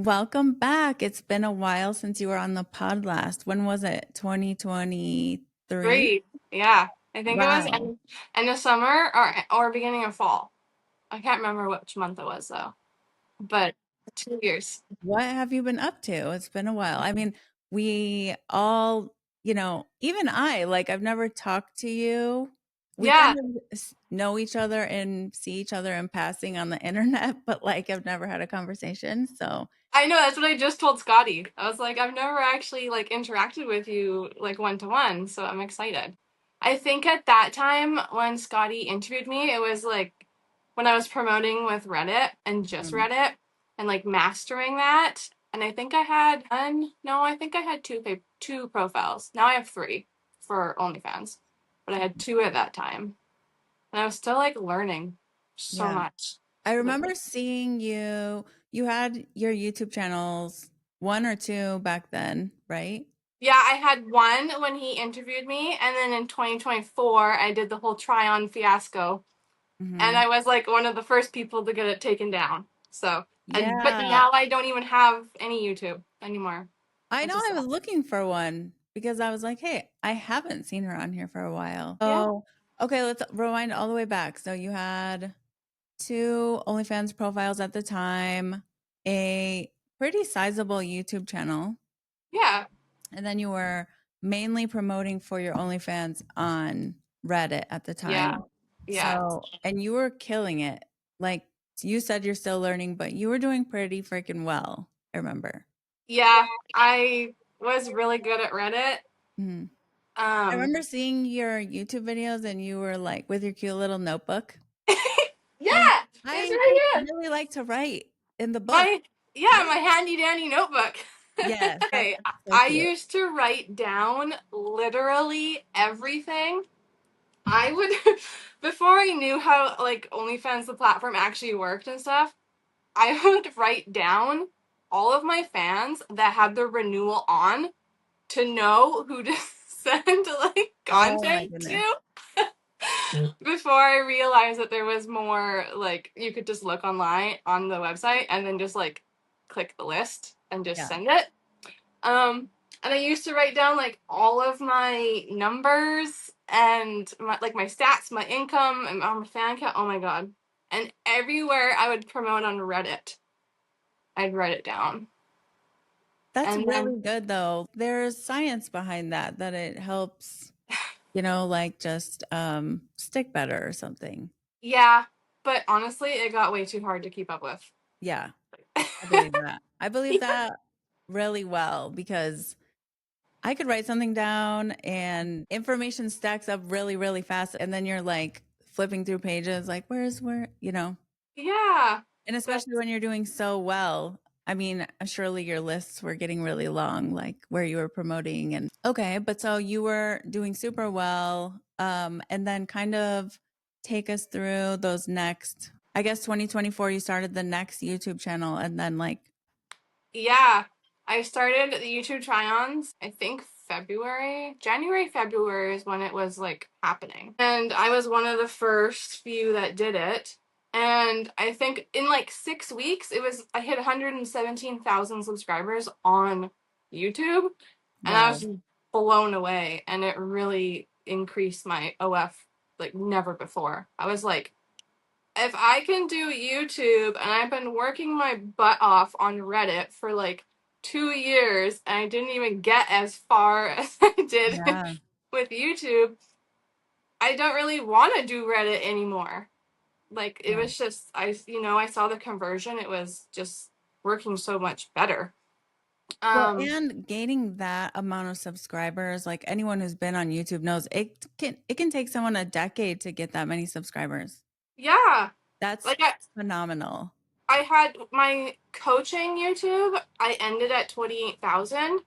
Welcome back. It's been a while since you were on the pod last. When was it? 2023? Great. Yeah. I think it was Wow. end of summer or beginning of fall. I can't remember which month it was though. But 2 years. What have you been up to? It's been a while. I mean, we all, even I've never talked to you. We Yeah. kind of know each other and see each other in passing on the internet, but I've never had a conversation. So, I know that's what I just told Scotty. I was like, I've never actually interacted with you one to one, so I'm excited. I think at that time when Scotty interviewed me, it was when I was promoting with Reddit and just mm, Reddit and mastering that. And I think I had one. No, I think I had two profiles. Now I have three for OnlyFans, but I had two at that time, and I was still learning so yeah. much. I remember seeing you had your YouTube channels, one or two back then, right? Yeah, I had one when he interviewed me, and then in 2024, I did the whole try on fiasco, and Hmm. I was one of the first people to get it taken down. So, but Yeah. now I don't even have any YouTube anymore. I Which know is I sad. was looking for one because I was like, hey, I haven't seen her on here for a while. Yeah, Oh, okay, let's rewind all the way back. So you had two OnlyFans profiles at the time, a pretty sizable YouTube channel, yeah, and then you were mainly promoting for your OnlyFans on Reddit at the yeah, time. yeah, So, and you were killing it. Like you said, you're still learning, but you were doing pretty freaking well. I remember. yeah. I was really good at Reddit. Mhm. I Um, remember seeing your YouTube videos and you were like with your cute little notebook. And yeah, it's I right here. really like to write in the book. My Yeah, my handy dandy notebook. Yes, that's Hey, so I cute. used to write down literally everything. I would before I knew how OnlyFans the platform actually worked and stuff, I would write down all of my fans that had their renewal on to know who to send Oh my content goodness. to before I realized that there was more you could just look online on the website and then just click the list and just Yeah. send it. And I used to write down all of my numbers and my stats, my income, and my fan count. Oh my god! And everywhere I would promote on Reddit, I'd write it down. That's And then really good though. There's science behind that, that it helps, just stick better or something. yeah, but honestly, it got way too hard to keep up with. Yeah, I believe that. I believe that really well because I could write something down and information stacks up really, really fast. And then you're like flipping through pages, like, where's where? Yeah, And but especially when you're doing so well. I mean, surely your lists were getting really long, like where you were promoting. And okay, but so you were doing super well. And then kind of take us through those next, I guess 2024, you started the next YouTube channel. And then yeah, I started the YouTube try-ons. I think January, February is when it was happening, and I was one of the first few that did it. And I think in 6 weeks, I hit 117,000 subscribers on YouTube, and I wow. was blown away. And it really increased my OF like never before. I was like, if I can do YouTube and I've been working my butt off on Reddit for 2 years and I didn't even get as far as I did Yeah. with YouTube, I don't really want to do Reddit anymore. It Yeah. was just I saw the conversion. It was just working so much better. Well, Um and gaining that amount of subscribers, like anyone who's been on YouTube knows it can take someone a decade to get that many subscribers. yeah. That's Like I phenomenal. I had my coaching YouTube, I ended at 28,000,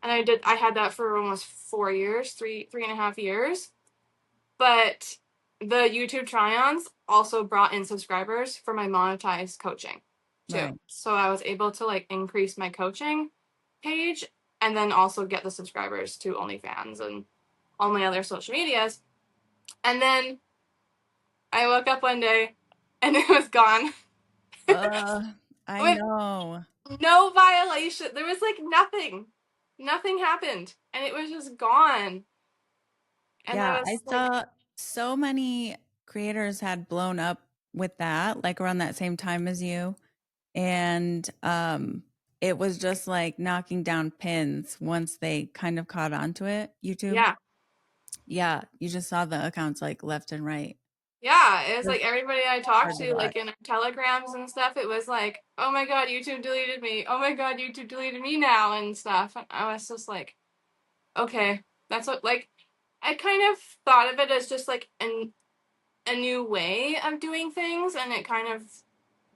and I had that for almost 4 years, three and a half years. But the YouTube try-ons also brought in subscribers for my monetized coaching too. Right. So I was able to increase my coaching page and then also get the subscribers to OnlyFans and all my other social medias. And then I woke up one day and it was gone. Uh, I With know. no violation. There was like nothing. Nothing happened. And it was just gone. And Yeah, I I was like, saw so many creators had blown up with that, like around that same time as you. And it was just like knocking down pins once they kind of caught on to it, YouTube. yeah. Yeah, you just saw the accounts like left and right. Yeah, it was It was like everybody I talked hard to to, watch. like in our telegrams and stuff, it was like, oh my god, YouTube deleted me. Oh my god, YouTube deleted me now and stuff. And I was just like, okay, that's what, like, I kind of thought of it as just like a new way of doing things, and it kind of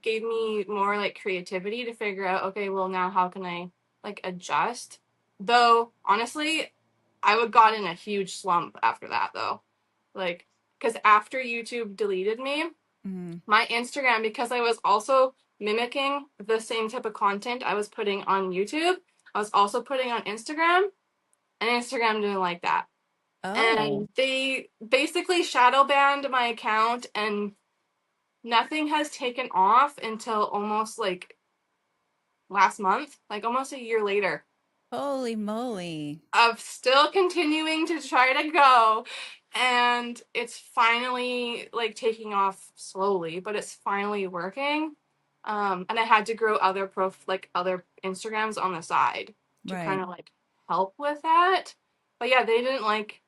gave me more like creativity to figure out, okay, well, now how can I like adjust? Though, honestly, I would got in a huge slump after that, though. Like, because after YouTube deleted me, Mhm. my Instagram, because I was also mimicking the same type of content I was putting on YouTube, I was also putting on Instagram, and Instagram didn't like that. Oh, And they basically shadow banned my account, and nothing has taken off until almost like last month, like almost a year later, holy moly. of still continuing to try to go. And it's finally like taking off slowly, but it's finally working. And I had to grow other Instagrams on the side to kind Right. of like help with that. But yeah, they didn't like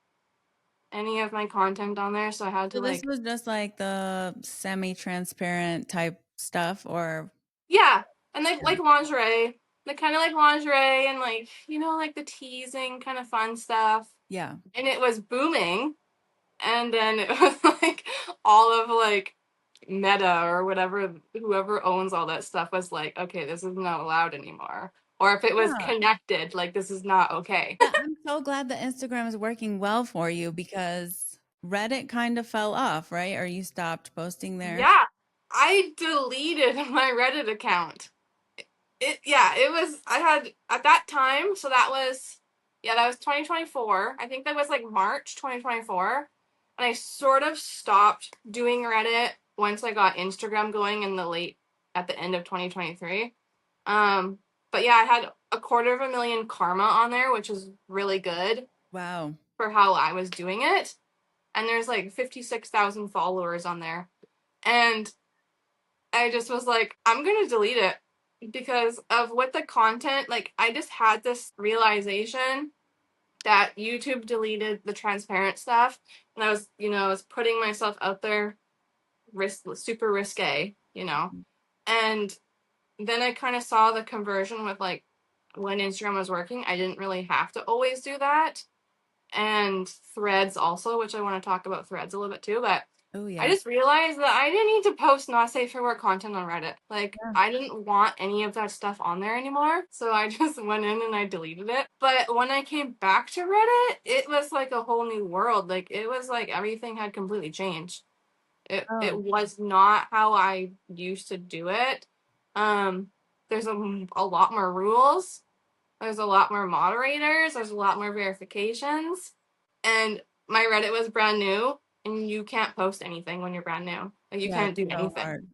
any of my content on there, so I had to So this like, was just like the semi-transparent type stuff or yeah, and they yeah. like lingerie, they kind of like lingerie and like, like the teasing kind of fun stuff. Yeah. And it was booming, and then it was like all of like Meta or whatever, whoever owns all that stuff was like, okay, this is not allowed anymore. Or if it was Yeah. connected, like this is not okay. Yeah, I'm so glad that Instagram is working well for you because Reddit kind of fell off, right? Or you stopped posting there. Yeah, I deleted my Reddit account. Yeah, it was, I had at that time, so that was 2024. I think that was like March 2024. And I sort of stopped doing Reddit once I got Instagram going at the end of 2023. Um, but yeah, I had 250,000 karma on there, which is really good Wow. for how I was doing it. And there's like 56,000 followers on there. And I just was like, I'm gonna delete it because of what the content, like, I just had this realization that YouTube deleted the transparent stuff. And I was putting myself out there, super risque. And then I kind of saw the conversion with like when Instagram was working. I didn't really have to always do that. And Threads also, which I want to talk about Threads a little bit too, but Oh I yeah. just realized that I didn't need to post not safe for work content on Reddit. Like, Yeah. I didn't want any of that stuff on there anymore. So I just went in and I deleted it. But when I came back to Reddit, it was like a whole new world. Like, it was like everything had completely changed. It Oh, was not how I used to do it. Um, there's a lot more rules. There's a lot more moderators. There's a lot more verifications. And my Reddit was brand new, and you can't post anything when you're brand new. Like, you yeah, can't it's do so anything. hard.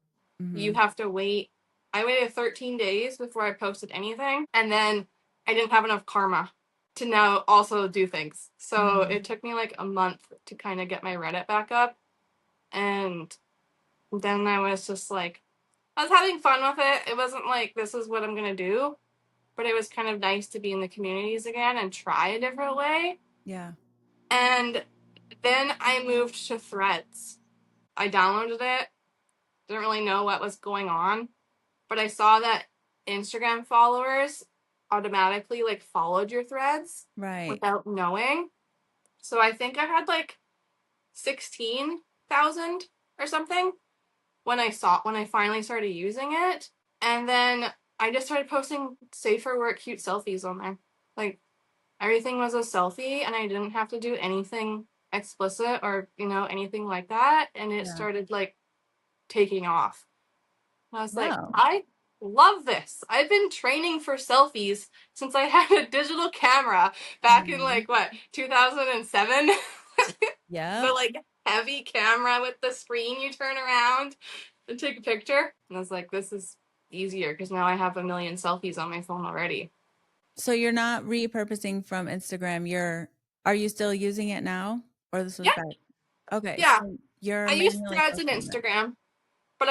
You Hmm. have to wait. I waited 13 days before I posted anything, and then I didn't have enough karma to now also do things. So Hmm. it took me like a month to kind of get my Reddit back up. And then I was just like, I was having fun with it. It wasn't like, this is what I'm going to do, but it was kind of nice to be in the communities again and try a different way. Yeah. And then I moved to Threads. I downloaded it, didn't really know what was going on, but I saw that Instagram followers automatically like followed your threads Right. without knowing. So I think I had like 16,000 or something when I finally started using it. And then I just started posting safer work cute selfies on there. Like, everything was a selfie, and I didn't have to do anything explicit or, anything like that. And it Yeah. started like taking off. And I was like, Wow. I love this. I've been training for selfies since I had a digital camera back in Mhm. like what, 2007? The Yep. like heavy camera with the screen you turn around to take a picture. And I was like, this is easier because now I have a million selfies on my phone already. So you're not repurposing from Instagram. Are you still using it now? Or this was Yeah, back? Okay, yeah. so you're I use manually Threads and posting that. Instagram, but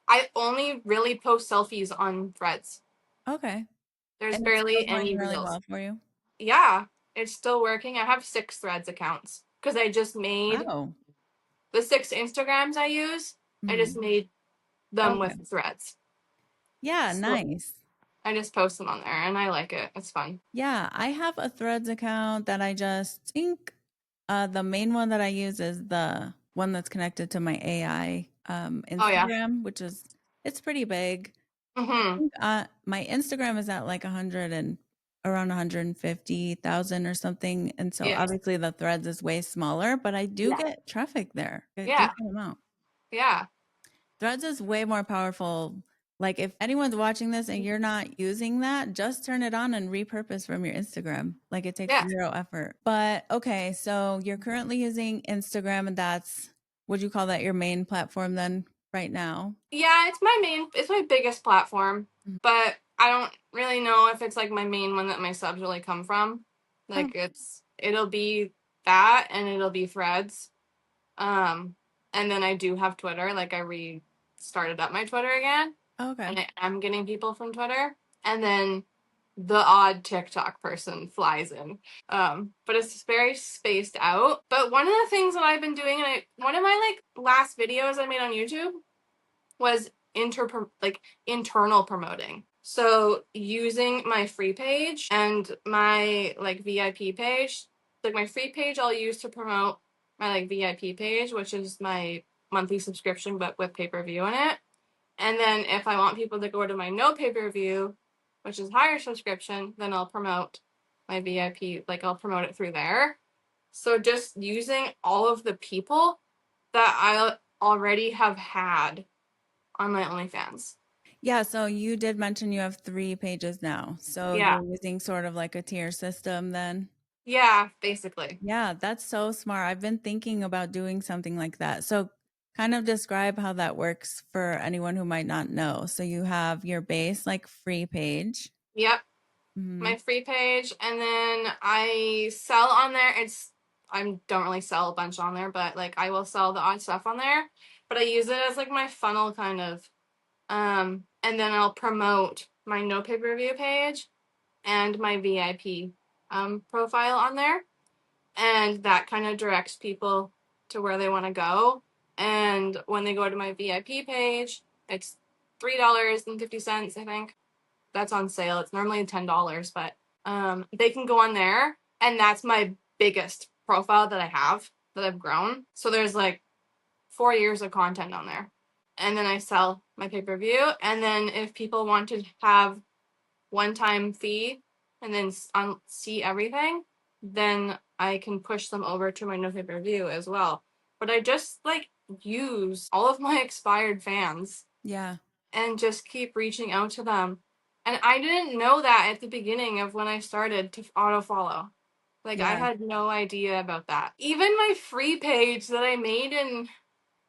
I only really post selfies on Threads. Okay. There's And it's still barely going any really reels. well for you? Yeah, it's still working. I have 6 Threads accounts because I just made Wow. the 6 Instagrams I use. I just Mhm. made them Okay. with Threads. Yeah, So nice. I just post them on there and I like it. It's fun. Yeah, I have a Threads account that I just think the main one that I use is the one that's connected to my AI Oh yeah. Instagram, which is it's pretty big. I Mm-hmm. think my Instagram is at like 100 and around 150,000 or something. And so Yeah. obviously the Threads is way smaller, but I do Yeah. get traffic there, a Yeah. decent amount. Yeah. Threads is way more powerful. Like if anyone's watching this and you're not using that, just turn it on and repurpose from your Instagram. Like it takes Yeah. zero effort. But okay, so you're currently using Instagram and that's would you call that your main platform then right now? Yeah, it's my biggest platform, Mhm. but I don't really know if it's like my main one that my subs really come from. Oh, Like it'll be that and it'll be Threads. Um and then I do have Twitter, like I restarted up my Twitter again okay. and I am getting people from Twitter. And then the odd TikTok person flies in. But it's very spaced out. But one of the things that I've been doing, and one of my like last videos I made on YouTube was internal promoting. So using my free page and my like VIP page, like my free page I'll use to promote my like VIP page, which is my monthly subscription but with pay-per-view in it. And then if I want people to go to my no pay-per-view, which is higher subscription, then I'll promote my VIP, like I'll promote it through there. So just using all of the people that I already have had on my OnlyFans. Yeah, so you did mention you have 3 pages now. So Yeah. you're using sort of like a tier system then? Yeah, basically. Yeah, that's so smart. I've been thinking about doing something like that. So, kind of describe how that works for anyone who might not know. So, you have your base, like free page. Yep. Hmm. My free page. And then I sell on there. I don't really sell a bunch on there, but like I will sell the odd stuff on there. But I use it as like my funnel kind of. And then I'll promote my no pay-per-view page and my VIP profile on there. And that kind of directs people to where they want to go. And when they go to my VIP page, it's $3.50, I think. That's on sale. It's normally $10, but they can go on there, and that's my biggest profile that I have that I've grown. So there's like 4 years of content on there, and then I sell my pay-per-view. And then if people want to have one-time fee and then see everything, then I can push them over to my no pay-per-view as well. But I just like use all of my expired fans Yeah. and just keep reaching out to them. And I didn't know that at the beginning of when I started to auto follow. Like I Yeah. had no idea about that. Even my free page that I made in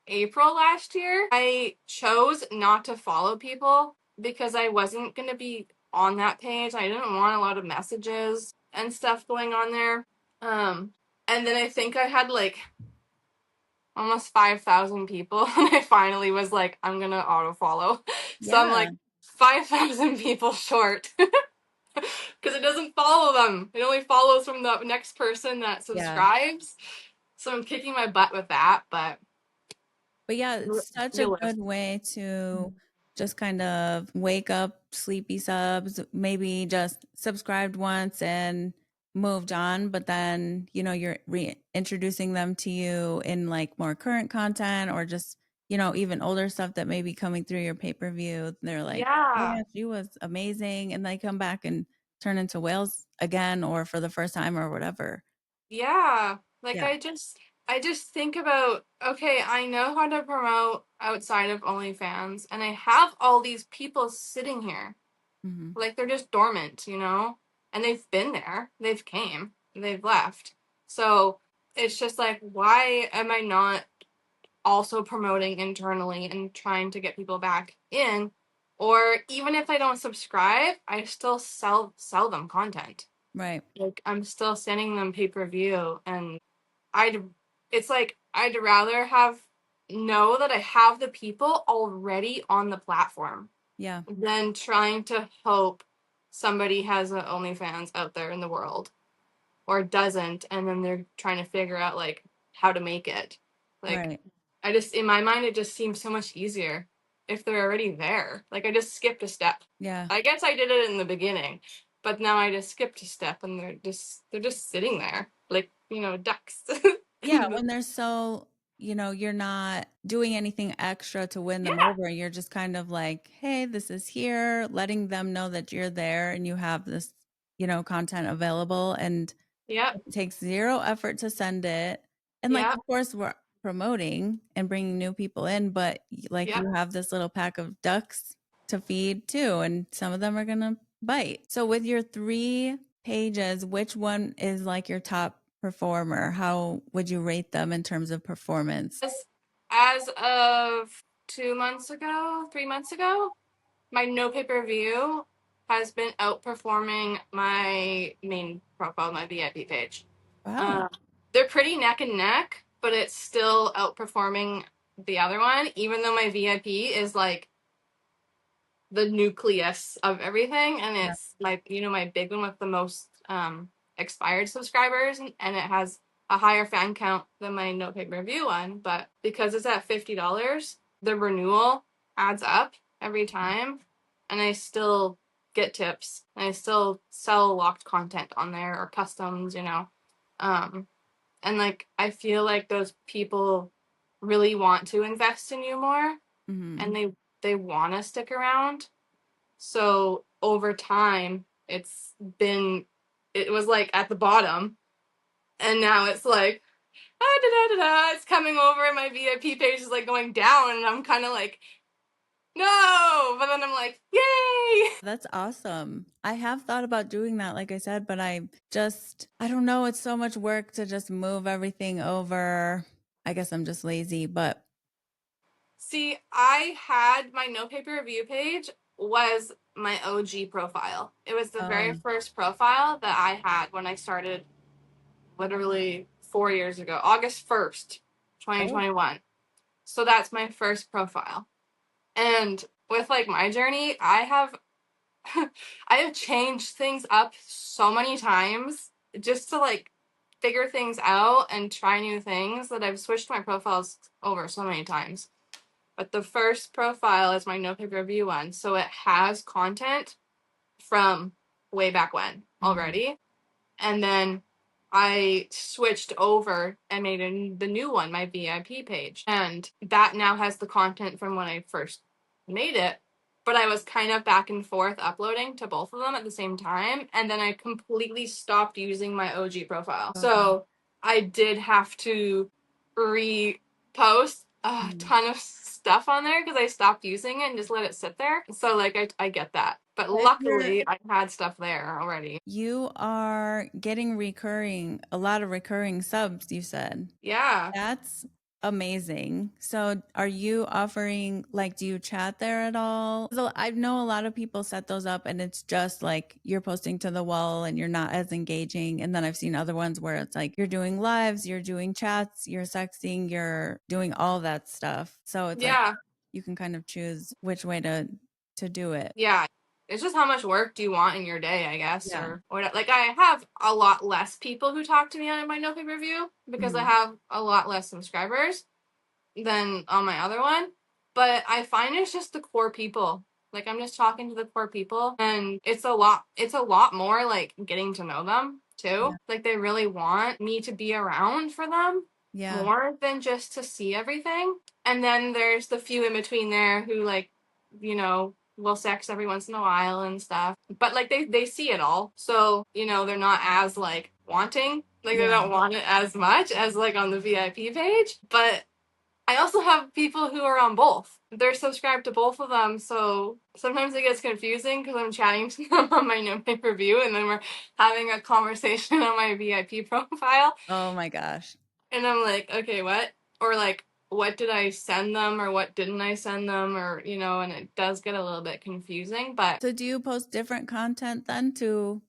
April last year, I chose not to follow people because I wasn't going to be on that page. I didn't want a lot of messages and stuff going on there. Um, and then I think I had like almost 5,000 people and I finally was like, I'm going to auto follow. So I'm Yeah. like 5,000 people short because it doesn't follow them. It only follows from the next person that Yeah. subscribes. So I'm kicking my butt with that, but But yeah, it's such a good realistic. way to just kind of wake up sleepy subs, maybe just subscribed once and moved on, but then, you're reintroducing them to you in like more current content or just, even older stuff that may be coming through your pay-per-view. They're like, oh Yeah. yeah, she was amazing. And they come back and turn into whales again or for the first time or whatever. Yeah. Like Yeah. I just think about, okay, I know how to promote outside of OnlyFans and I have all these people sitting here. Hmm. Like they're just dormant, you know? And they've been there. They've came. They've left. So it's just like, why am I not also promoting internally and trying to get people back in Or even if I don't subscribe, I still sell them content. Right. Like I'm still sending them pay-per-view, and I'd it's like I'd rather have know that I have the people already on the platform Yeah. than trying to hope somebody has an OnlyFans out there in the world or doesn't, and then they're trying to figure out like how to make it. Like Right. I just in my mind it just seems so much easier if they're already there. Like I just skipped a step. Yeah. I guess I did it in the beginning, but now I just skipped a step and they're just sitting there like, ducks. Yeah, when they're so, you're not doing anything extra to win them Yeah. over. You're just kind of like, hey, this is here, letting them know that you're there and you have this, content available. And Yep. it takes zero effort to send it. And like, Yep. of course, we're promoting and bringing new people in, but like Yep. you have this little pack of ducks to feed too, and some of them are gonna bite. So with your 3 pages, which one is like your top performer? How would you rate them in terms of performance? As of 2 months ago, 3 months ago, my no pay-per-view has been outperforming my main profile, my VIP page. Wow. Um, they're pretty neck and neck, but it's still outperforming the other one, even though my VIP is like the nucleus of everything, and Yeah. it's my big one with the most expired subscribers, and it has a higher fan count than my no pay per view one. But because it's at $50, the renewal adds up every time, and I still get tips, and I still sell locked content on there or customs. Um, and like I feel like those people really want to invest in you more, Hmm. and they want to stick around. So over time, it was like at the bottom, and now it's like, ah, da, da, da, da, it's coming over, and my VIP page is like going down, and I'm kind of like, no, but then I'm like, yay! That's awesome. I have thought about doing that, like I said, but I don't know. It's so much work to just move everything over. I guess I'm just lazy, but See, I had my no pay per view page was my OG profile. It was the very um, first profile that I had when I started literally 4 years ago, August 1st, oh, 2021. So that's my first profile. And with like my journey, I have I have changed things up so many times just to like figure things out and try new things that I've switched my profiles over so many times. But the first profile is my no pay per view one, so it has content from way back when mhm. already. And then I switched over and made the new one my VIP page, and that now has the content from when I first made it. But I was kind of back and forth uploading to both of them at the same time, and then I completely stopped using my OG profile. Okay. So I did have to repost a Mhm. ton of stuff on there because I stopped using it and just let it sit there. So like I get that. But But luckily I had stuff there already. you are getting a lot of recurring subs, you said. Yeah. That's amazing. So, are you offering, like, do you chat there at all? So, I know a lot of people set those up and it's just like you're posting to the wall and you're not as engaging. And then I've seen other ones where it's like you're doing lives, you're doing chats, you're sexting, you're doing all that stuff. So, it's like Yeah. you can kind of choose which way to do it. Yeah. It's just how much work do you want in your day, I guess, Yeah. or what. Like I have a lot less people who talk to me on my no pay review because I Mhm. have a lot less subscribers than on my other one. But I find it's just the core people. Like I'm just talking to the core people, and it's a lot more like getting to know them Yeah. too. Like they really want me to be around for them Yeah. more than just to see everything. And then there's the few in between there who like, will sex every once in a while and stuff. But like they see it all. So, they're not as like wanting. Like they Yeah. don't want it as much as like on the VIP page. But I also have people who are on both. They're subscribed to both of them, so sometimes it gets confusing because I'm chatting to them on my no pay per view, and then we're having a conversation on my VIP profile, Oh my gosh. and I'm like, okay, what? Or like what did I send them or what didn't I send them, or, and it does get a little bit confusing, but So do you post different content then to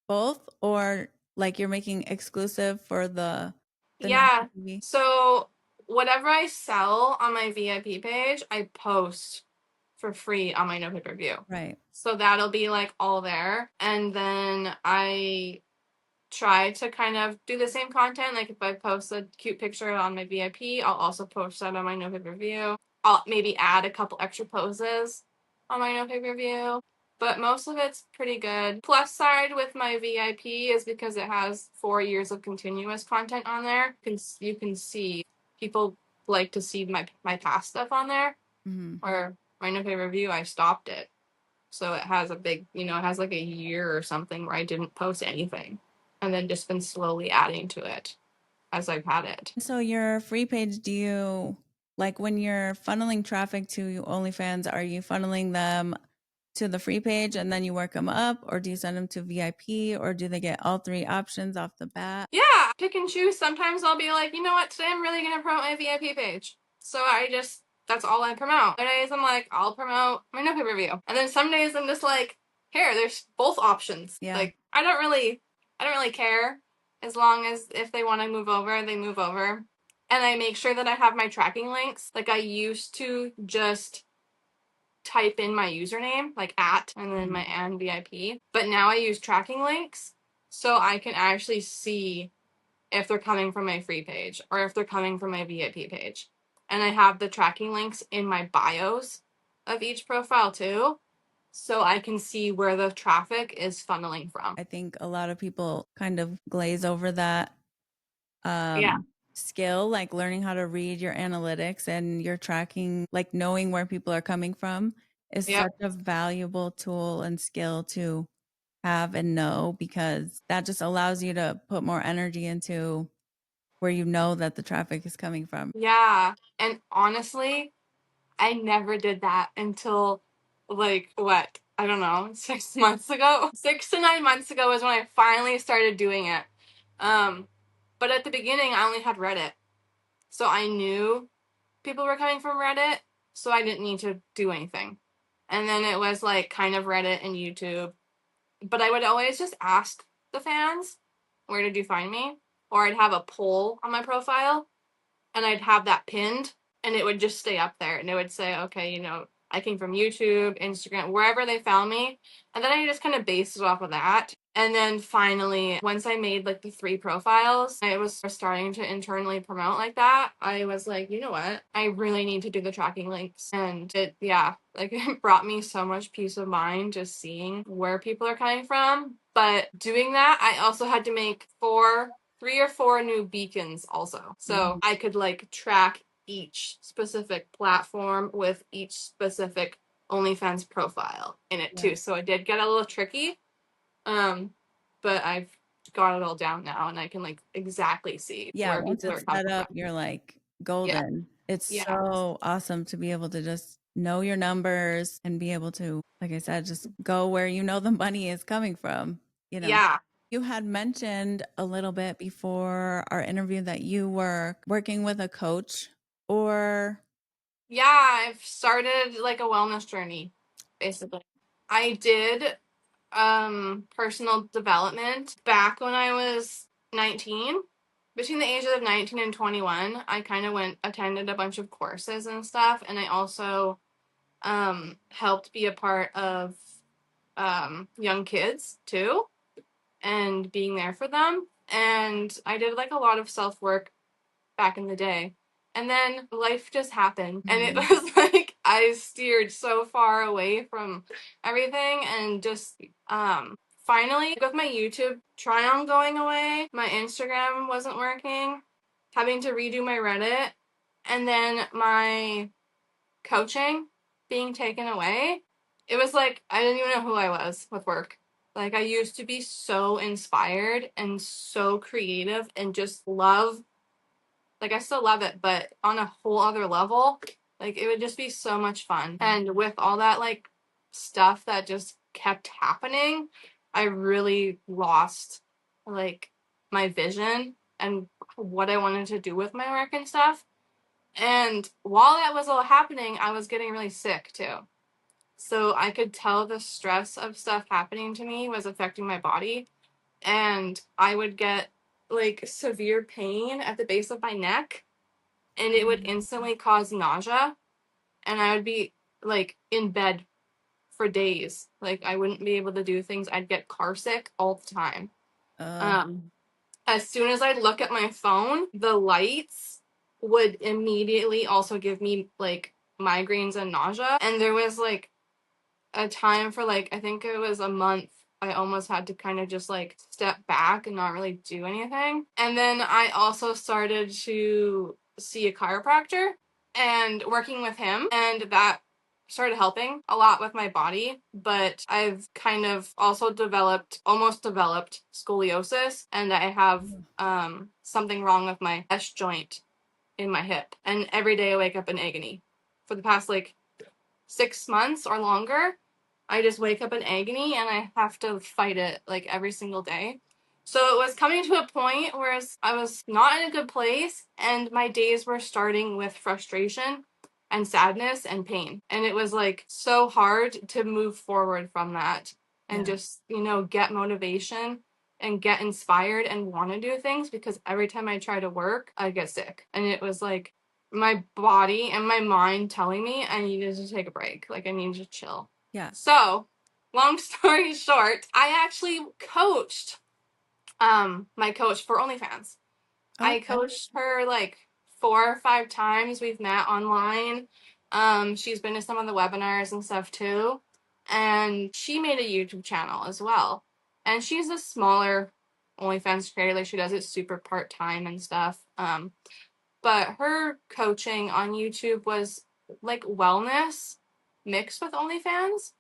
both, or like you're making exclusive for the no yeah. TV? So whatever I sell on my VIP page, I post for free on my no pay-per-view. Right. So that'll be like all there. And then I try to kind of do the same content. Like if I post a cute picture on my VIP, I'll also post that on my no pay-per-view. I'll maybe add a couple extra poses on my no pay-per-view. But most of it's pretty good. Plus side with my VIP is because it has 4 years of continuous content on there. You can see people like to see my past stuff on there. Mm-hmm. Or my no pay-per-view, I stopped it. So it has a big, it has like a year or something where I didn't post anything. And then just been slowly adding to it as I've had it. So your free page, do you like when you're funneling traffic to OnlyFans, are you funneling them to the free page and then you work them up, or do you send them to VIP, or do they get all three options off the bat? Yeah, pick and choose. Sometimes I'll be like, you know what, today I'm really going to promote my VIP page. So that's all I promote. Other days I'm like, I'll promote my no pay-per-view. And then some days I'm just like, here, there's both options. Yeah. Like, I don't really care. As long as if they want to move over, they move over. And I make sure that I have my tracking links. Like I used to just type in my username, like at, and then my and VIP. But now I use tracking links so I can actually see if they're coming from my free page or if they're coming from my VIP page. And I have the tracking links in my bios of each profile too, so I can see where the traffic is funneling from. I think a lot of people kind of glaze over that Yeah. skill, like learning how to read your analytics and your tracking, like knowing where people are coming from is Yep. such a valuable tool and skill to have and know, because that just allows you to put more energy into where you know that the traffic is coming from. Yeah. And honestly, I never did that until like what? I don't know, 6 months ago. 6 to 9 months ago is when I finally started doing it. But at the beginning, I only had Reddit. So I knew people were coming from Reddit, so I didn't need to do anything. And then it was like kind of Reddit and YouTube. But I would always just ask the fans, where did you find me? Or I'd have a poll on my profile and I'd have that pinned and it would just stay up there and it would say, okay, I came from YouTube, Instagram, wherever they found me. And then I just kind of based it off of that. And then finally, once I made like the 3 profiles, I was starting to internally promote like that. I was like, you know what? I really need to do the tracking links. And it brought me so much peace of mind just seeing where people are coming from. But doing that, I also had to make 3 or 4 new beacons also. So I could like track each specific platform with each specific OnlyFans profile in it Yeah. too. So it did get a little tricky. Um, but I've got it all down now and I can like exactly see Yeah, where once people are it's coming set up, from. you're like Yeah. golden. It's Yeah. so awesome to be able to just know your numbers and be able to, like I said, just go where you know the money is coming from, you know. Yeah. You had mentioned a little bit before our interview that you were working with a coach, or Yeah, I've started like a wellness journey, basically. I did personal development back when I was 19. Between the ages of 19 and 21, I kind of attended a bunch of courses and stuff, and I also helped be a part of young kids too and being there for them. And I did like a lot of self work back in the day. And then life just happened. And it was like I steered so far away from everything and just finally with my YouTube try on going away, my Instagram wasn't working, having to redo my Reddit, and then my coaching being taken away. It was like I didn't even know who I was with work. Like I used to be so inspired and so creative and just love, like I still love it, but on a whole other level. Like it would just be so much fun. And with all that like stuff that just kept happening, I really lost like my vision and what I wanted to do with my work and stuff. And while that was all happening, I was getting really sick too. So I could tell the stress of stuff happening to me was affecting my body. And I would get like severe pain at the base of my neck, and it would instantly cause nausea. And I would be like in bed for days. Like I wouldn't be able to do things. I'd get car sick all the time. Oh, Um, as soon as I'd look at my phone, the lights would immediately also give me like migraines and nausea. And there was like a time for like, I think it was a month, I almost had to kind of just like step back and not really do anything. And then I also started to see a chiropractor and working with him, and that started helping a lot with my body. But I've kind of also almost developed scoliosis, and I have something wrong with my S joint in my hip. And every day I wake up in agony for the past like 6 months or longer. I just wake up in agony and I have to fight it like every single day. So it was coming to a point where I was not in a good place, and my days were starting with frustration and sadness and pain. And it was like so hard to move forward from that and yeah. just, get motivation and get inspired and want to do things, because every time I try to work, I get sick. And it was like my body and my mind telling me I needed to take a break. Like I needed to chill. Yeah. So, long story short, I actually coached my coach for Onlyfans. I Okay. coached her like 4 or 5 times. We've met online. She's been to some of the webinars and stuff too. And she made a YouTube channel as well. And she's a smaller OnlyFans creator. Like she does it super part-time and stuff. But her coaching on YouTube was like wellness mixed with OnlyFans,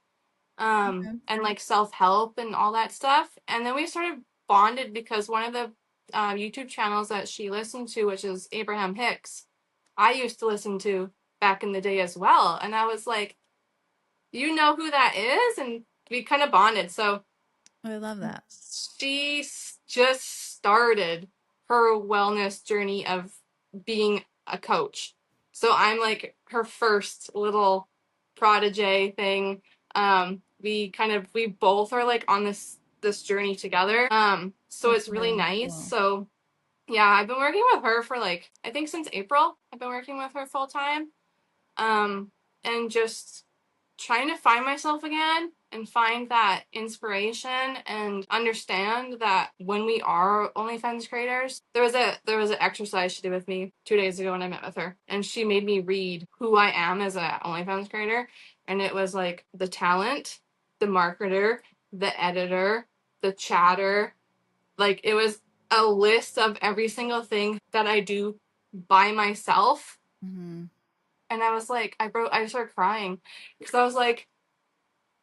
Okay. and like self-help and all that stuff. And then we sort of bonded because one of the YouTube channels that she listened to, which is Abraham Hicks, I used to listen to back in the day as well. And I was like, you know who that is? And we kind of bonded. So I love that. she just started her wellness journey of being a coach. So I'm like her first little protege thing. We both are like on this journey together. So That's it's really really nice. cool. So yeah, I've been working with her for like, I think since April. I've been working with her full time. And just trying to find myself again and find that inspiration and understand that when we are OnlyFans creators, there was an exercise she did with me 2 days ago when I met with her, and she made me read who I am as a OnlyFans creator, and it was like the talent, the marketer, the editor, the chatter, like it was a list of every single thing that I do by myself. Hmm. And I was like, I started crying because I was like,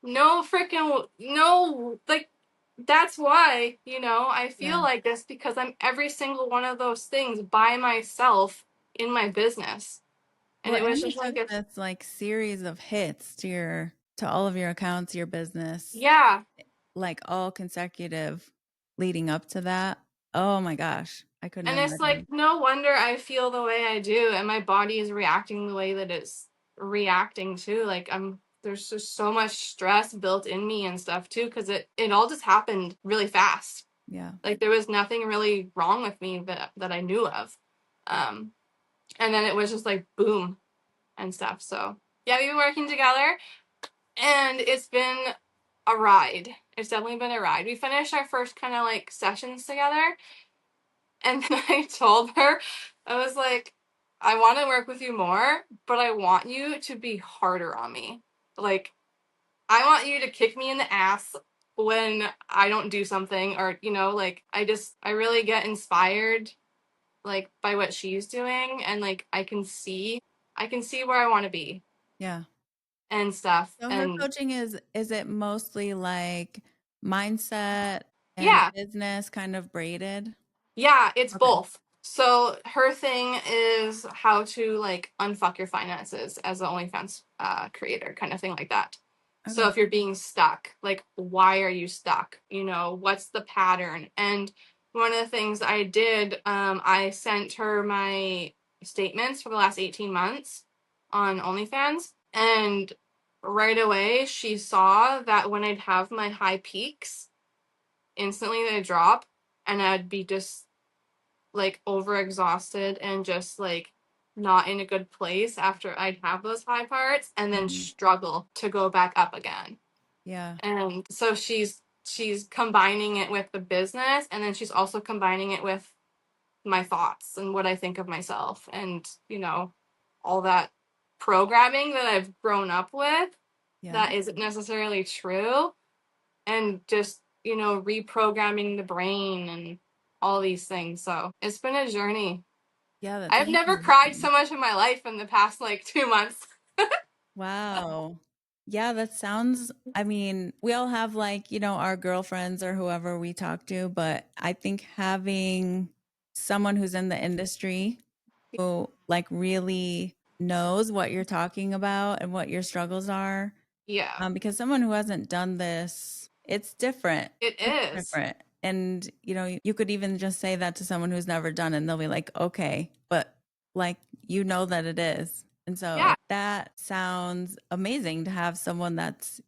no freaking, no, like, that's why, I feel Yeah. like this, because I'm every single one of those things by myself in my business. And Well, it was and you just like, took this like series of hits to all of your accounts, your business, yeah. like all consecutive leading up to that. Oh my gosh. I couldn't And it's like, imagine. no wonder I feel the way I do, and my body is reacting the way that it's reacting to. Like, there's just so much stress built in me and stuff too, because it all just happened really fast. Yeah. Like there was nothing really wrong with me that I knew of. Um, and then it was just like boom and stuff. So yeah, we've been working together, and it's been a ride. It's definitely been a ride. We finished our first kind of like sessions together, and then I told her, I was like, I want to work with you more, but I want you to be harder on me. Like, I want you to kick me in the ass when I don't do something, or, like, I really get inspired, like, by what she's doing, and, like, I can see where I want to be Yeah. and stuff. So her And coaching is it mostly like mindset and yeah, business kind of braided? yeah, it's Okay. both. So her thing is how to like unfuck your finances as an OnlyFans creator, kind of thing like that. So Okay. if you're being stuck, like why are you stuck? What's the pattern? And one of the things I did, I sent her my statements for the last 18 months on OnlyFans. And right away, she saw that when I'd have my high peaks, instantly they'd drop, and I'd be just like overexhausted and just like not in a good place after I'd have those high parts and then Mhm. struggle to go back up again. Yeah. And so she's combining it with the business, and then she's also combining it with my thoughts and what I think of myself, and all that programming that I've grown up with Yeah. that isn't necessarily true, and just reprogramming the brain and all these things. So it's been a journey. Yeah, that I've sounds never cried amazing. so much in my life in the past like 2 months. Wow. Yeah, that sounds, I mean, we all have like, our girlfriends or whoever we talk to, but I think having someone who's in the industry who like really knows what you're talking about and what your struggles are, Yeah, because someone who hasn't done this, it's different. it It's is. different. And, you could even just say that to someone who's never done it and they'll be like, okay, but like, that it is. And Yeah. so that sounds amazing to have someone that's,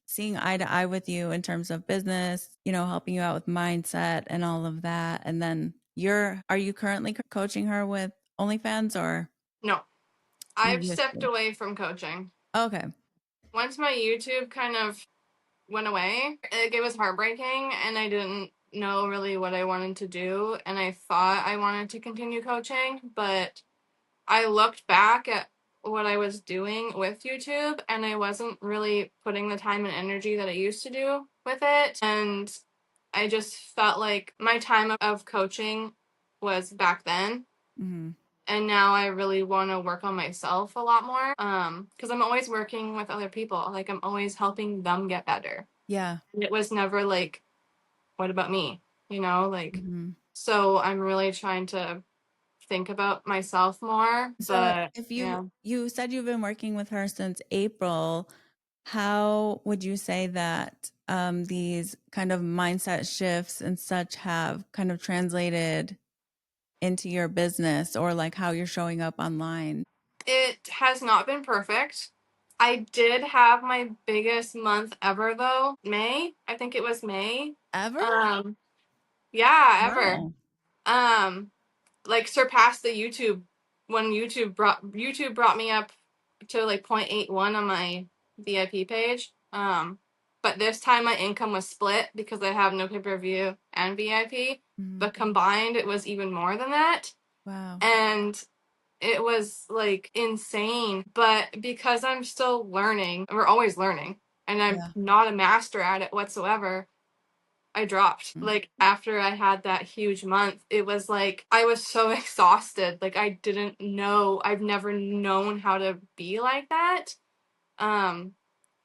seeing eye to eye with you in terms of business, helping you out with mindset and all of that. And then are you currently coaching her with OnlyFans or No, you I've used stepped to? away from coaching. Okay. Once my YouTube kind of went away, it was heartbreaking, and I didn't know really what I wanted to do, and I thought I wanted to continue coaching, but I looked back at what I was doing with YouTube, and I wasn't really putting the time and energy that I used to do with it, and I just felt like my time of coaching was back then, Hmm. and now I really want to work on myself a lot more, because I'm always working with other people, like I'm always helping them get better. Yeah. It was never like, what about me, like, Hmm. so I'm really trying to think about myself more, So but if yeah. you said you've been working with her since April, how would you say that these kind of mindset shifts and such have kind of translated into your business or like how you're showing up online? It has not been perfect. I did have my biggest month ever though. May, I think it was May. Ever? Um yeah, ever. Wow. Um like surpassed the YouTube when YouTube brought me up to like 0.81 on my VIP page. But this time my income was split because I have no pay-per-view and VIP, Mhm. but combined it was even more than that. Wow. And it was like insane. But because I'm still learning, we're always learning, and I'm Yeah. not a master at it whatsoever, I dropped. Mm. Like after I had that huge month, it was like I was so exhausted. Like I didn't know, I've never known how to be like that. Um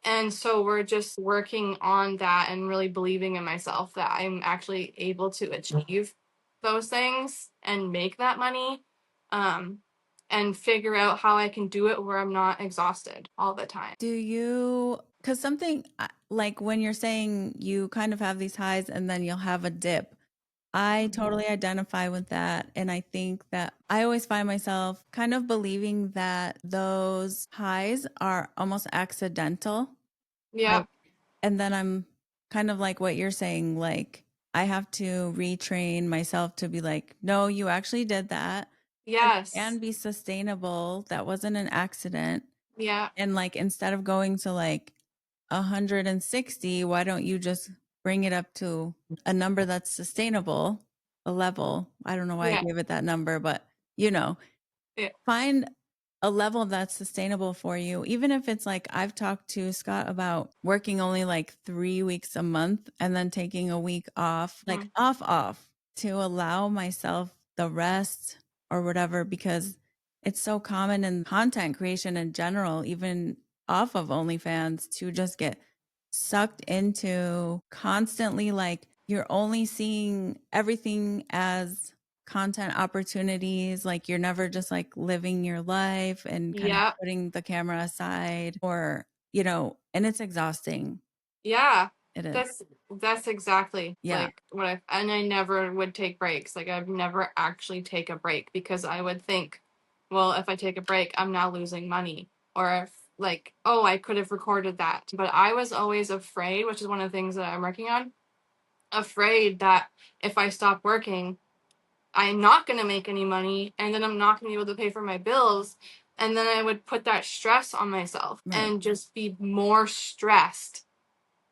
and so we're just working on that and really believing in myself that I'm actually able to achieve those things and make that money. Um, and figure out how I can do it where I'm not exhausted all the time. Because something like when you're saying you kind of have these highs and then you'll have a dip, I Mhm. totally identify with that. And I think that I always find myself kind of believing that those highs are almost accidental. Yeah. Like, and then I'm kind of like what you're saying, like, I have to retrain myself to be like, no, you actually did that. It Yes. can be sustainable. That wasn't an accident. Yeah. And like, instead of going to like 160, why don't you just bring it up to a number that's sustainable, a level? I don't know why I Yeah. gave it that number, but you know, Yeah. find a level that's sustainable for you. Even if it's like I've talked to Scott about working only like 3 weeks a month and then taking a week off, like Mhm. off to allow myself the rest or whatever, because it's so common in content creation in general, even off of OnlyFans, to just get sucked into constantly like you're only seeing everything as content opportunities. Like you're never just like living your life and kind of Yeah. putting the camera aside or, and it's exhausting. Yeah. It is. That's exactly Yeah. like what I, and I never would take breaks. Like I've never actually take a break because I would think well, if I take a break, I'm now losing money. Or if, like, oh, I could have recorded that. But I was always afraid, which is one of the things that I'm working on, afraid that if I stop working, I'm not going to make any money and then I'm not going to be able to pay for my bills. And then I would put that stress on myself Right. and just be more stressed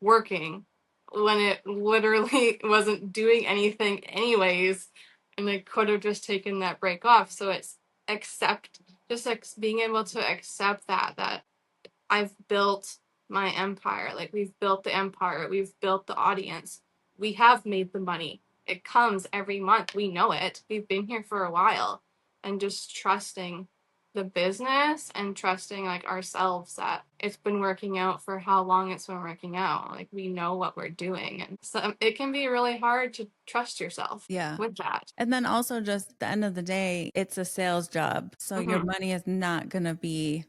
working when it literally wasn't doing anything anyways, and I could have just taken that break off. So it's accept just being able to accept that I've built my empire. Like, we've built the empire, we've built the audience, we have made the money, it comes every month, we know it, we've been here for a while, and just trusting the business and trusting like ourselves that it's been working out for how long it's been working out. Like, we know what we're doing, and so it can be really hard to trust yourself Yeah. with that. And then also just at the end of the day, it's a sales job. So your Mm-hmm. money is not going to be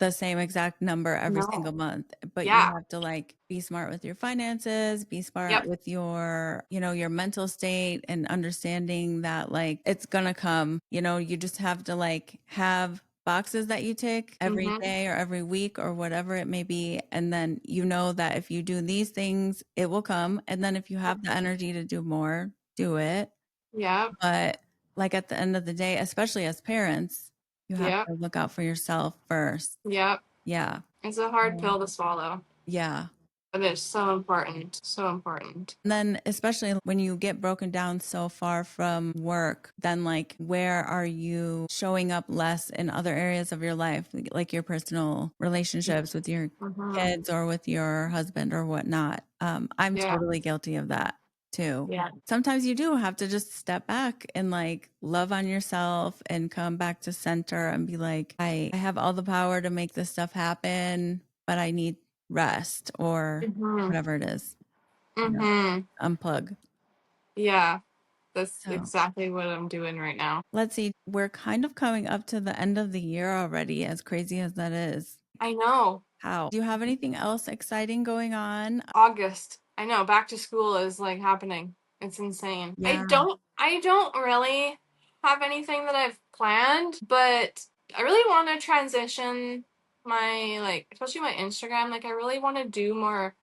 the same exact number every single No. month, but you Yeah. have to like be smart with your finances, be smart Yep. with your, your mental state and understanding that like it's gonna come, you just have to like have boxes that you tick every Mm-hmm. day or every week or whatever it may be. And then you know that if you do these things, it will come. And then if you have the energy to do more, do it. Yep. But like at the end of the day, especially as parents, you have Yep. to look out for yourself first. Yep. Yeah. It's a hard Um, pill to swallow, Yeah. but it's so important. So important. And then, especially when you get broken down so far from work, then like, where are you showing up less in other areas of your life, like your personal relationships with your Mm-hmm. kids or with your husband or whatnot? I'm Yeah. totally guilty of that too. Yeah. Sometimes you do have to just step back and like love on yourself and come back to center and be like, I have all the power to make this stuff happen, but I need rest or Mm-hmm. whatever it is, Mm-hmm. unplug. Yeah. That's So exactly what I'm doing right now. let's see, we're kind of coming up to the end of the year already, as crazy as that is. I know. How? Do you have anything else exciting going on? August. I know. Back to school is like happening. It's insane. I Yeah. don't I don't really have anything that I've planned, but I really want to transition my, like, especially my Instagram. Like, I really want to do more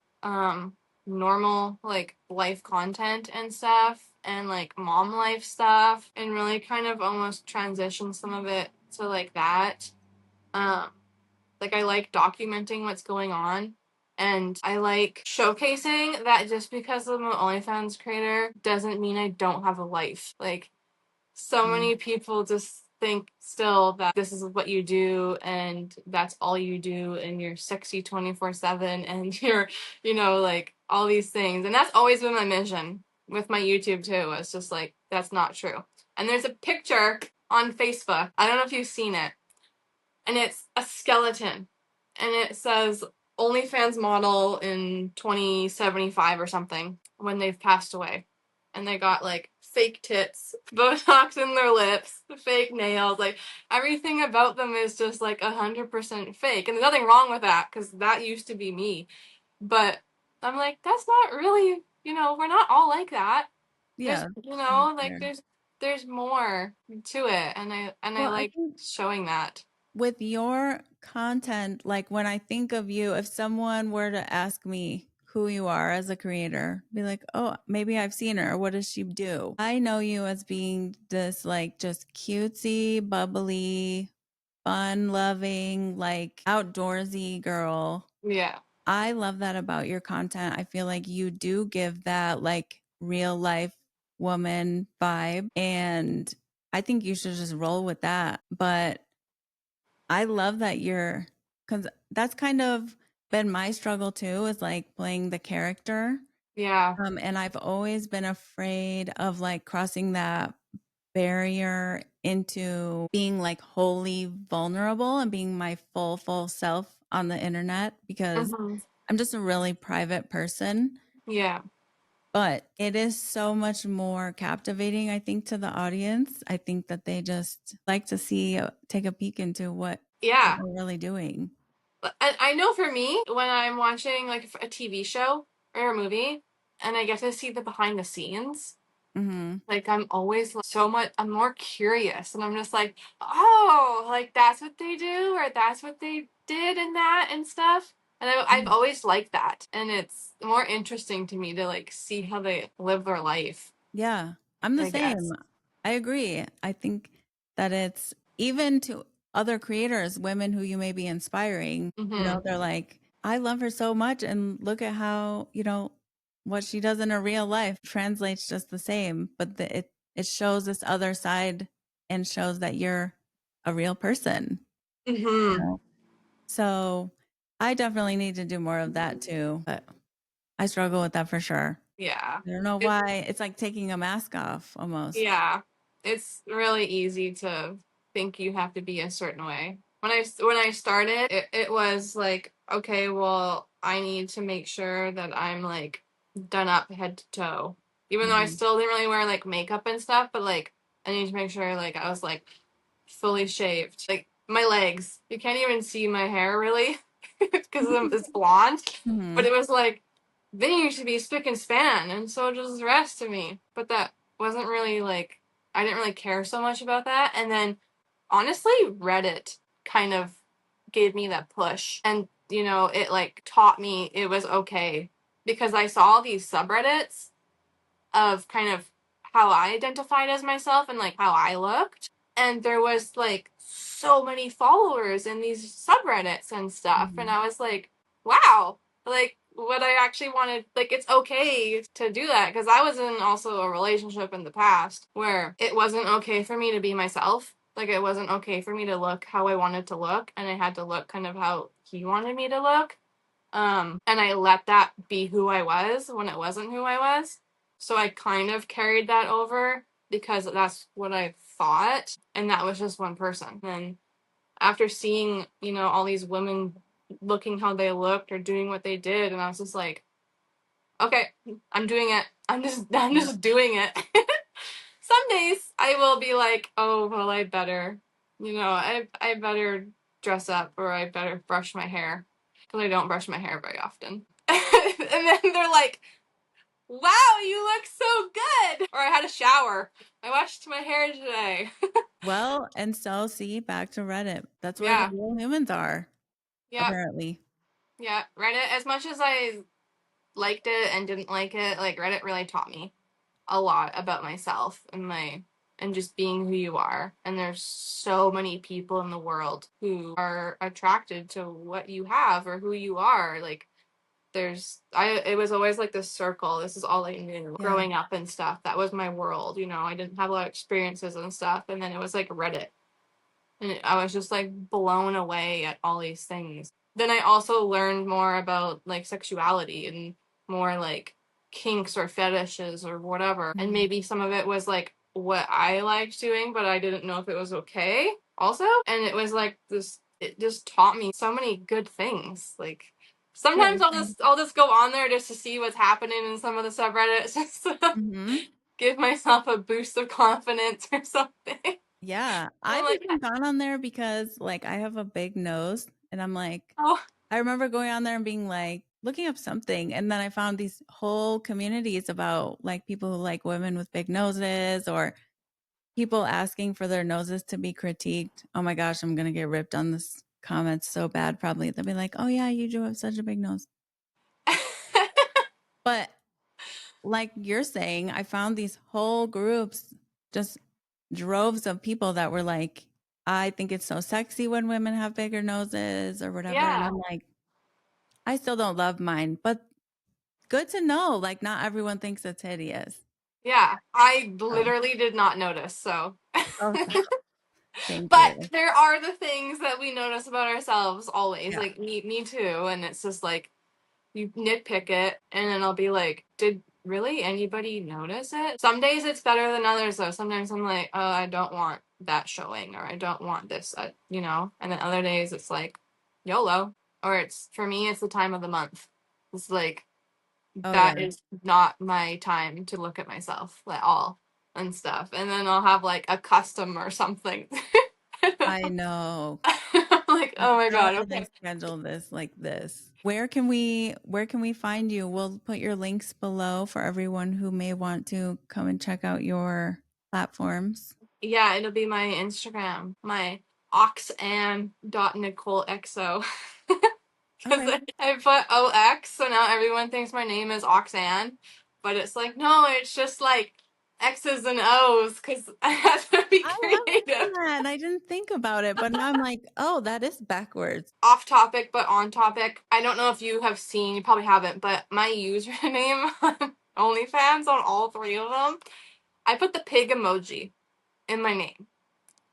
normal like life content and stuff, and like mom life stuff, and really kind of almost transition some of it to like that. Um like, I like documenting what's going on. And I like showcasing that just because I'm an OnlyFans creator doesn't mean I don't have a life. Like, so Yeah. many people just think still that this is what you do and that's all you do and you're sexy 24/7 and you're, like all these things. And that's always been my mission with my YouTube too. It's just like, that's not true. And there's a picture on Facebook. I don't know if you've seen it, and it's a skeleton, and it says OnlyFans model in 2075 or something when they've passed away, and they got like fake tits, Botox in their lips, fake nails, like everything about them is just like 100% fake, and there's nothing wrong with that because that used to be me, but I'm like, that's not really, we're not all like that. There's, Yeah. like, Fair. there's more to it, and I Well, I like think showing that. with your content, like when I think of you, if someone were to ask me who you are as a creator, be like, oh, maybe I've seen her. What does she do? I know you as being this like just cutesy, bubbly, fun loving, like outdoorsy girl. Yeah. I love that about your content. I feel like you do give that like real life woman vibe. And I think you should just roll with that. But I love that because that's kind of been my struggle too, is like playing the character. Yeah. And I've always been afraid of like crossing that barrier into being like wholly vulnerable and being my full self on the internet because Hmm. I'm just a really private person. Yeah. But it is so much more captivating, I think, to the audience. I think that they just like to see, take a peek into what Yeah. we're really doing. I know for me, when I'm watching like a TV show or a movie and I get to see the behind the scenes, Mhm. Like, I'm always like, so much I'm more curious, and I'm just like, "Oh, like, that's what they do, or that's what they did in that and stuff." And I've Mm. always liked that, and it's more interesting to me to, like, see how they live their life, Yeah, I'm the I guess. same. I agree. I think that it's even to other creators, women who you may be inspiring, Mhm. they're like, I love her so much. And look at how, what she does in her real life translates just the same. But it shows this other side and shows that you're a real person, you Mhm. know? So I definitely need to do more of that too. But I struggle with that for sure. Yeah. I don't know It why. It's like taking a mask off almost. Yeah. It's really easy to think you have to be a certain way. When I started, it was like, okay, well, I need to make sure that I'm like done up head to toe. Even though I Mhm. still didn't really wear like makeup and stuff, but like I need to make sure like I was like fully shaved. Like my legs. You can't even see my hair really because it's blonde. But Mhm. it was like they need to be spick and span, and so does the rest of me. But that wasn't really like I didn't really care so much about that. And then honestly, Reddit kind of gave me that push, and it like taught me it was okay because I saw these subreddits of kind of how I identified as myself and like how I looked. And there was like so many followers in these subreddits and stuff. And Mhm. I was like, wow, like what I actually wanted, like it's okay to do that. Cause I was in also a relationship in the past where it wasn't okay for me to be myself. Like it wasn't okay for me to look how I wanted to look. And I had to look kind of how he wanted me to look. And I let that be who I was when it wasn't who I was. So I kind of carried that over because that's what I thought. And that was just one person. And after seeing, all these women looking how they looked or doing what they did, and I was just like, okay, I'm doing it. I'm Yep. just doing it. Some days I will be like, oh well I better I better dress up or I better brush my hair. Because I don't brush my hair very often. And then they're like, wow, you look so good. Or I had a shower. I washed my hair today. Well, and so see, back to Reddit. That's where the Yeah. real humans are, Yeah. apparently. Yeah. Reddit, as much as I liked it and didn't like it, like Reddit really taught me a lot about myself and just being who you are. And there's so many people in the world who are attracted to what you have or who you are. Like it was always like this circle. This is all I knew Yeah. growing up and stuff. That was my world. I didn't have a lot of experiences and stuff. And then it was like Reddit. And I was just like blown away at all these things. Then I also learned more about like sexuality and more like kinks or fetishes or whatever. And Mhm. maybe some of it was like what I liked doing, but I didn't know if it was okay also. And it was like it just taught me so many good things. Like Yeah. sometimes I'll just go on there just to see what's happening in some of the subreddits just to Hmm. give myself a boost of confidence or something. Yeah. And I'm I've like, even gone on there because like I have a big nose and I'm like, oh, I remember going on there and being like, looking up something. And then I found these whole communities about like people who like women with big noses or people asking for their noses to be critiqued. Oh my gosh, I'm going to get ripped on this comment so bad probably. They'll be like, oh yeah, you do have such a big nose. But like you're saying, I found these whole groups, just droves of people that were like, I think it's so sexy when women have bigger noses or whatever. And yeah, I'm like, I still don't love mine, but good to know. Like, not everyone thinks it's hideous. yeah. I So, literally did not notice. So, oh, thank but you. there are the things that we notice about ourselves always. Yeah. Like me too. And it's just like you nitpick it, and then I'll be like, did really anybody notice it? Some days it's better than others, though. Sometimes I'm like, oh, I don't want that showing, or I don't want this, And then other days it's like, YOLO. Or it's for me, it's the time of the month. It's like Oh, that yeah. is not my time to look at myself at all and stuff. And then I'll have like a custom or something. I know. like, oh my How God, did I okay. schedule this like this? Where can we find you? We'll put your links below for everyone who may want to come and check out your platforms. Yeah, it'll be my Instagram, my oxan.nicoleexo. Because Okay. I put OX, so now everyone thinks my name is Oxan. But it's like, no, it's just like X's and O's because I have to be I love creative. that. I didn't think about it, but now I'm like, oh, that is backwards. Off topic, but on topic. I don't know if you have seen, you probably haven't, but my username on OnlyFans on all three of them, I put the pig emoji in my name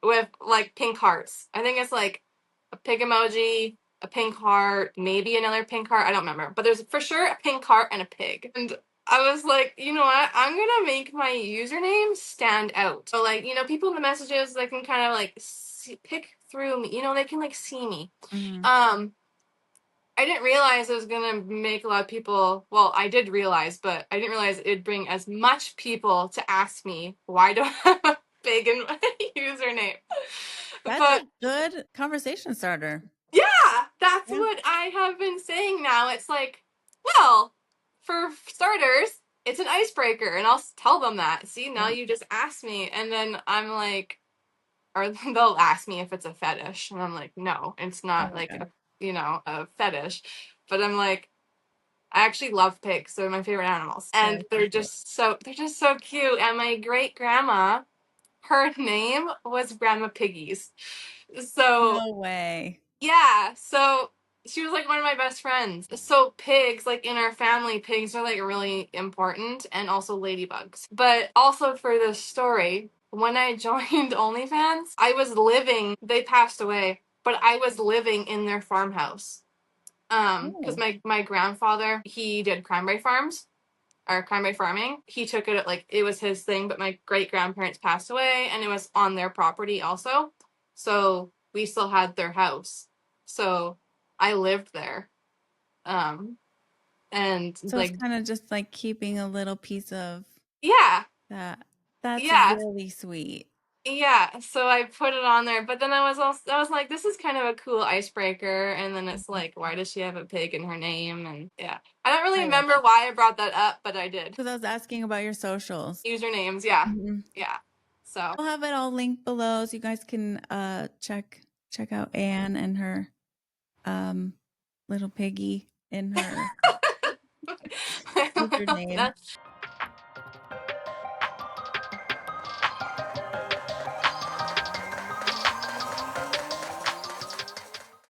with like pink hearts. I think it's like a pig emoji, a pink heart, maybe another pink heart. I don't remember, but there's for sure a pink heart and a pig. And I was like, you know what? I'm gonna make my username stand out. So like, people in the messages, they can kind of like pick through me. They can like see me. Mhm. I didn't realize it was gonna make a lot of people. Well, I did realize, but I didn't realize it'd bring as much people to ask me why do I have a pig in my username. That's But a good conversation starter. yeah, that's Yeah. what I have been saying now. It's like, well, for starters, it's an icebreaker, and I'll tell them that. See, now Yeah. you just asked me, and then I'm like, or they'll ask me if it's a fetish, and I'm like, no, it's Oh not my like God. a fetish. But I'm like, I actually love pigs. They're my favorite animals, and They're so cute. they're just so cute. And my great grandma, her name was Grandma Piggies. So No way. yeah, so she was like one of my best friends. So pigs, like in our family, pigs are like really important, and also ladybugs. But also for this story, when I joined OnlyFans, I was living. They passed away, but I was living in their farmhouse. Because Oh, my grandfather, he did cranberry farms or cranberry farming. He took it like it was his thing, but my great grandparents passed away and it was on their property also. So we still had their house. So I lived there. Um, and so it's like, kind of just like keeping a little piece of yeah, that. That's yeah, really sweet. yeah. So I put it on there, but then I was like, this is kind of a cool icebreaker. And then it's Mhm. like, why does she have a pig in her name? And yeah, I don't really I love remember why I brought that up, but I did. because I was asking about your socials. Usernames, yeah, Mhm. yeah. So. I'll have it all linked below so you guys can check out Anne and her um little piggy in her username. That's